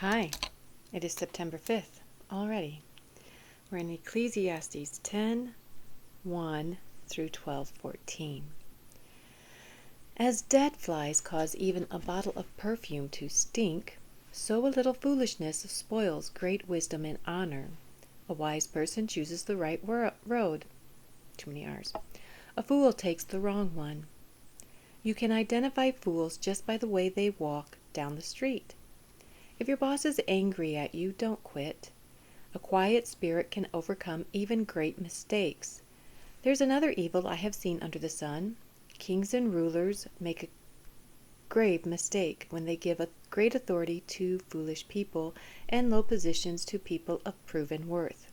Hi, it is September 5th already. We're in Ecclesiastes 10:1 through 12:14. As dead flies cause even a bottle of perfume to stink, so a little foolishness spoils great wisdom and honor. A wise person chooses the right road. Too many R's. A fool takes the wrong one. You can identify fools just by the way they walk down the street. If your boss is angry at you, don't quit. A quiet spirit can overcome even great mistakes. There's another evil I have seen under the sun. Kings and rulers make a grave mistake when they give a great authority to foolish people and low positions to people of proven worth.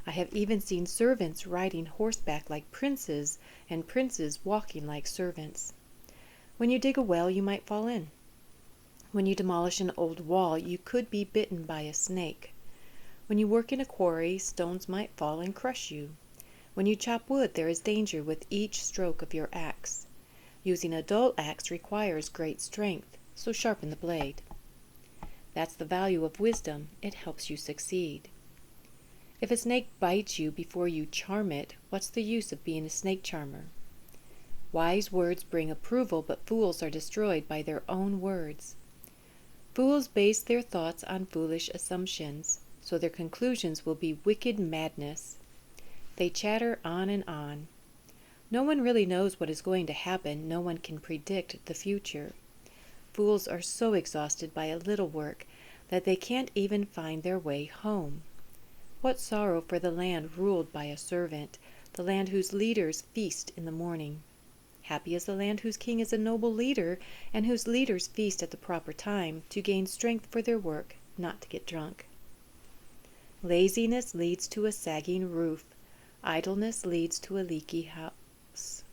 I have even seen servants riding horseback like princes and princes walking like servants. When you dig a well, you might fall in. When you demolish an old wall, you could be bitten by a snake. When you work in a quarry, stones might fall and crush you. When you chop wood, there is danger with each stroke of your axe. Using a dull axe requires great strength, so sharpen the blade. That's the value of wisdom. It helps you succeed. If a snake bites you before you charm it, what's the use of being a snake charmer? Wise words bring approval, but fools are destroyed by their own words. Fools base their thoughts on foolish assumptions, so their conclusions will be wicked madness. They chatter on and on. No one really knows what is going to happen. No one can predict the future. Fools are so exhausted by a little work that they can't even find their way home. What sorrow for the land ruled by a servant, the land whose leaders feast in the morning. Happy is the land whose king is a noble leader, and whose leaders feast at the proper time to gain strength for their work, not to get drunk. Laziness leads to a sagging roof. Idleness leads to a leaky house.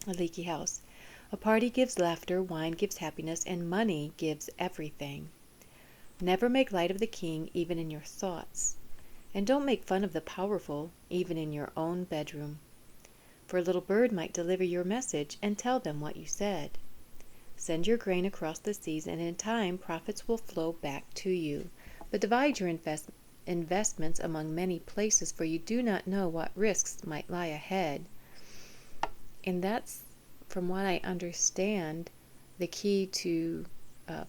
A party gives laughter, wine gives happiness, and money gives everything. Never make light of the king, even in your thoughts. And don't make fun of the powerful, even in your own bedroom. For a little bird might deliver your message and tell them what you said. Send your grain across the seas, and in time profits will flow back to you. But divide your investments among many places, for you do not know what risks might lie ahead. And that's, from what I understand, the key to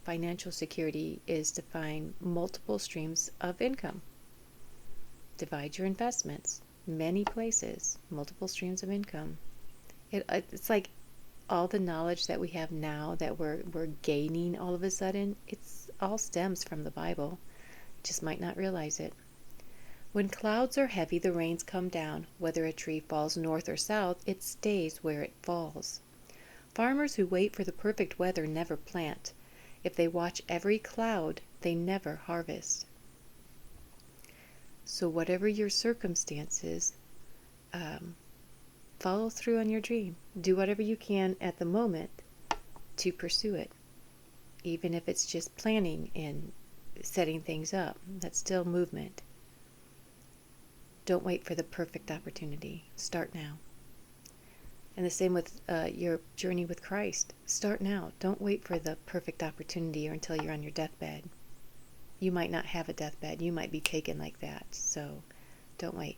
financial security is to find multiple streams of income. Divide your investments. Many places, multiple streams of income. It's like all the knowledge that we have now that we're gaining all of a sudden, it's all stems from the Bible. Just might not realize it. When clouds are heavy, the rains come down. Whether a tree falls north or south, it stays where it falls. Farmers who wait for the perfect weather never plant. If they watch every cloud, they never harvest. So whatever your circumstances, follow through on your dream. Do whatever you can at the moment to pursue it. Even if it's just planning and setting things up, that's still movement. Don't wait for the perfect opportunity. Start now. And the same with your journey with Christ. Start now. Don't wait for the perfect opportunity or until you're on your deathbed. You might not have a deathbed. You might be taken like that. So don't wait.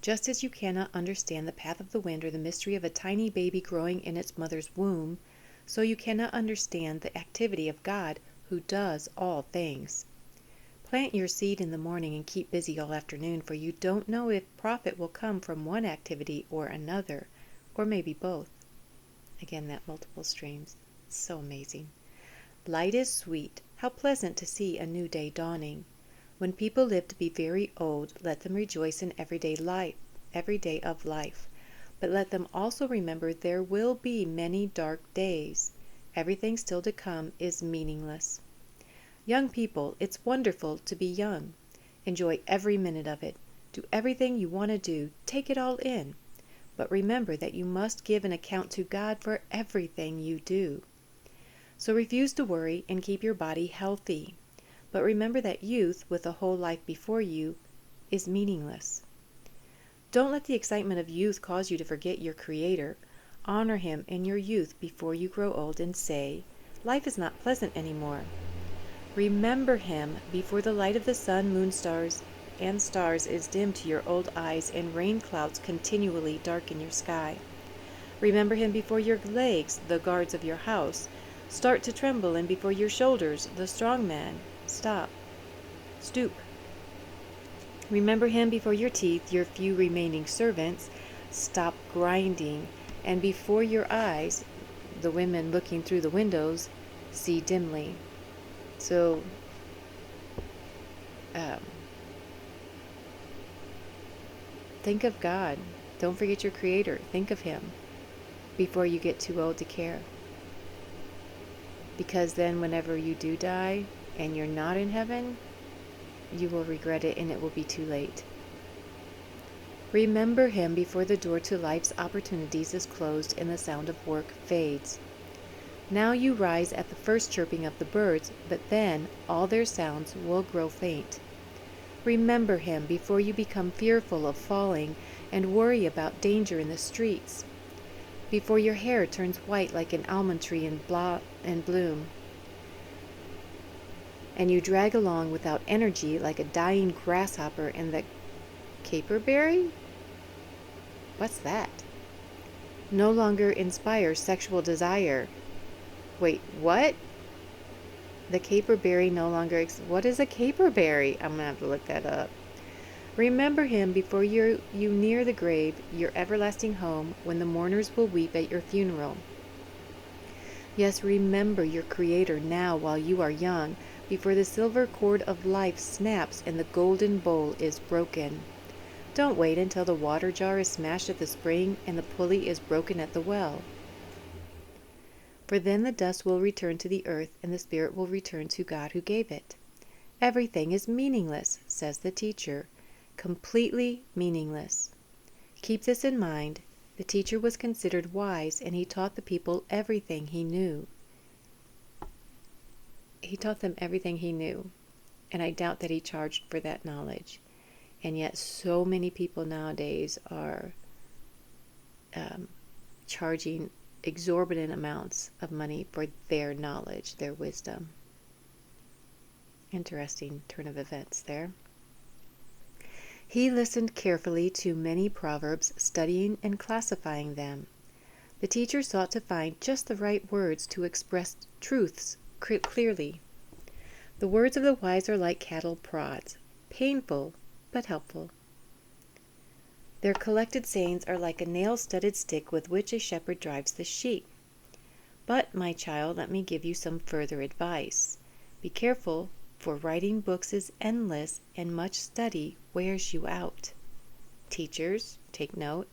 Just as you cannot understand the path of the wind or the mystery of a tiny baby growing in its mother's womb, so you cannot understand the activity of God who does all things. Plant your seed in the morning and keep busy all afternoon, for you don't know if profit will come from one activity or another, or maybe both. Again, that multiple streams. So amazing. Light is sweet. How pleasant to see a new day dawning. When people live to be very old, let them rejoice in every day of life. But let them also remember there will be many dark days. Everything still to come is meaningless. Young people, it's wonderful to be young. Enjoy every minute of it. Do everything you want to do. Take it all in. But remember that you must give an account to God for everything you do. So refuse to worry and keep your body healthy. But remember that youth, with a whole life before you, is meaningless. Don't let the excitement of youth cause you to forget your Creator. Honor Him in your youth before you grow old and say, "Life is not pleasant anymore." Remember him before the light of the sun, moon, stars, and stars is dim to your old eyes, and rain clouds continually darken your sky. Remember him before your legs, the guards of your house, start to tremble, and before your shoulders, the strong man, stoop. Remember him before your teeth, your few remaining servants, stop grinding, and before your eyes, the women looking through the windows, see dimly. So, think of God. Don't forget your Creator. Think of him before you get too old to care. Because then whenever you do die and you're not in heaven, you will regret it and it will be too late. Remember him before the door to life's opportunities is closed and the sound of work fades. Now you rise at the first chirping of the birds, but then all their sounds will grow faint. Remember him before you become fearful of falling and worry about danger in the streets. Before your hair turns white like an almond tree in bloom, and you drag along without energy like a dying grasshopper in the caperberry? What's that? No longer inspires sexual desire. Wait, what? The caperberry no longer what is a caperberry? I'm gonna have to look that up. Remember him before you near the grave, your everlasting home, when the mourners will weep at your funeral. Yes, remember your Creator now while you are young, before the silver cord of life snaps and the golden bowl is broken. Don't wait until the water jar is smashed at the spring and the pulley is broken at the well. For then the dust will return to the earth and the spirit will return to God who gave it. Everything is meaningless, says the teacher. Completely meaningless. Keep this in mind. The teacher was considered wise, and he taught the people everything he knew. He taught them everything he knew, and I doubt that he charged for that knowledge. And yet so many people nowadays are charging exorbitant amounts of money for their knowledge, their wisdom. Interesting turn of events there. He listened carefully to many proverbs, studying and classifying them. The teacher sought to find just the right words to express truths clearly. The words of the wise are like cattle prods, painful but helpful. Their collected sayings are like a nail-studded stick with which a shepherd drives the sheep. But, my child, let me give you some further advice. Be careful, for writing books is endless, and much study wears you out. Teachers, take note.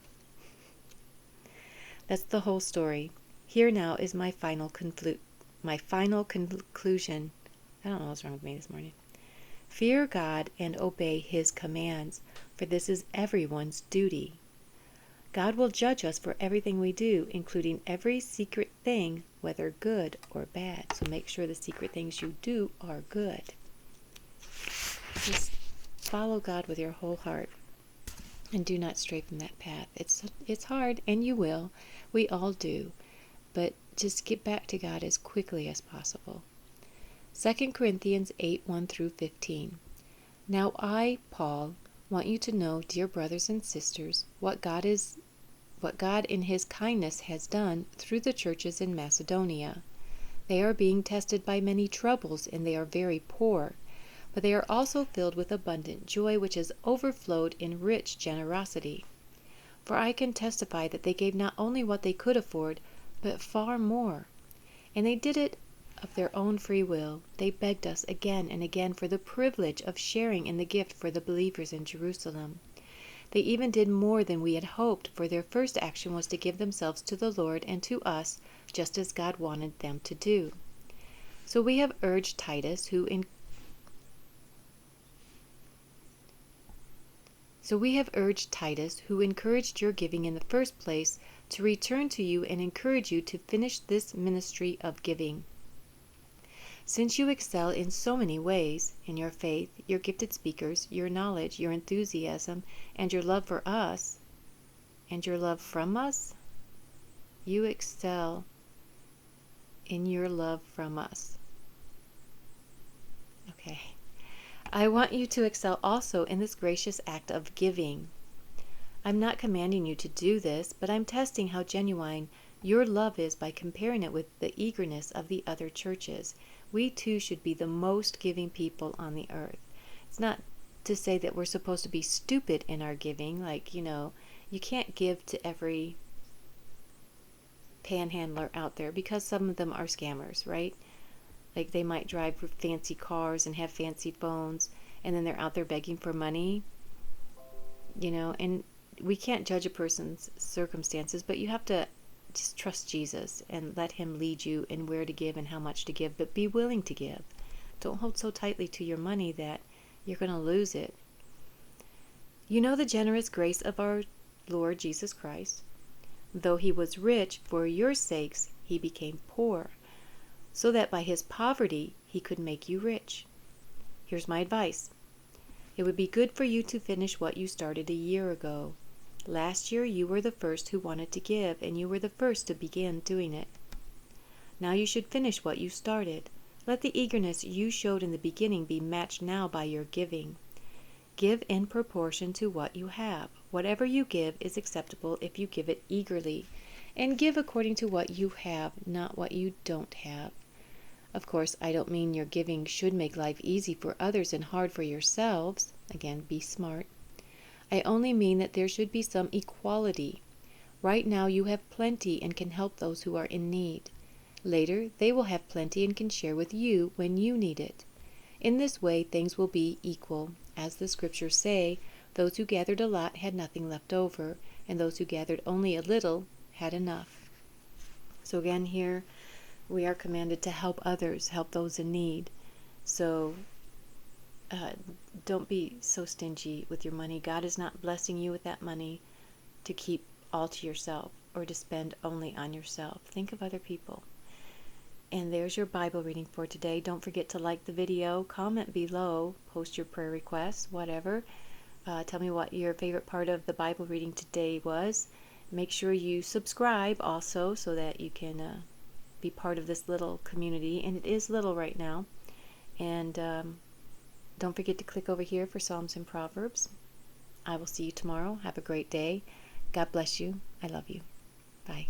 That's the whole story. Here now is my final conclusion. I don't know what's wrong with me this morning. Fear God and obey his commands, for this is everyone's duty. God will judge us for everything we do, including every secret thing, whether good or bad. So make sure the secret things you do are good. Just follow God with your whole heart and do not stray from that path. It's hard, and you will. We all do. But just get back to God as quickly as possible. 2 Corinthians 8:1-15. Now I, Paul, want you to know, dear brothers and sisters, what God in his kindness has done through the churches in Macedonia. They are being tested by many troubles, and they are very poor, but they are also filled with abundant joy, which has overflowed in rich generosity. For I can testify that they gave not only what they could afford, but far more. And they did it of their own free will. They begged us again and again for the privilege of sharing in the gift for the believers in Jerusalem. They even did more than we had hoped, for their first action was to give themselves to the Lord and to us, just as God wanted them to do. So we have urged Titus, who encouraged your giving in the first place, to return to you and encourage you to finish this ministry of giving. Since you excel in so many ways, in your faith, your gifted speakers, your knowledge, your enthusiasm, and your love for us, and your love from us, you excel in your love from us. Okay. I want you to excel also in this gracious act of giving. I'm not commanding you to do this, but I'm testing how genuine your love is by comparing it with the eagerness of the other churches. We too should be the most giving people on the earth. It's not to say that we're supposed to be stupid in our giving, like, you can't give to every panhandler out there because some of them are scammers, right? Like they might drive fancy cars and have fancy phones, and then they're out there begging for money, and we can't judge a person's circumstances, but you have to just trust Jesus and let him lead you in where to give and how much to give, but be willing to give. Don't hold so tightly to your money that you're going to lose it. You know the generous grace of our Lord Jesus Christ. Though he was rich, for your sakes he became poor, so that by his poverty he could make you rich. Here's my advice. It would be good for you to finish what you started a year ago. Last year you were the first who wanted to give, and you were the first to begin doing it. Now you should finish what you started. Let the eagerness you showed in the beginning be matched now by your giving. Give in proportion to what you have. Whatever you give is acceptable if you give it eagerly, and give according to what you have, not what you don't have. Of course, I don't mean your giving should make life easy for others and hard for yourselves. Again, be smart. I only mean that there should be some equality. Right now you have plenty and can help those who are in need. Later, they will have plenty and can share with you when you need it. In this way, things will be equal. As the scriptures say, those who gathered a lot had nothing left over, and those who gathered only a little had enough. So again, here we are commanded to help others, help those in need. So don't be so stingy with your money. God is not blessing you with that money to keep all to yourself or to spend only on yourself. Think of other people. And there's your Bible reading for today. Don't forget to like the video, comment below, post your prayer requests, whatever. Tell me what your favorite part of the Bible reading today was. Make sure you subscribe also so that you can be part of this little community. And it is little right now. And don't forget to click over here for Psalms and Proverbs. I will see you tomorrow. Have a great day. God bless you. I love you. Bye.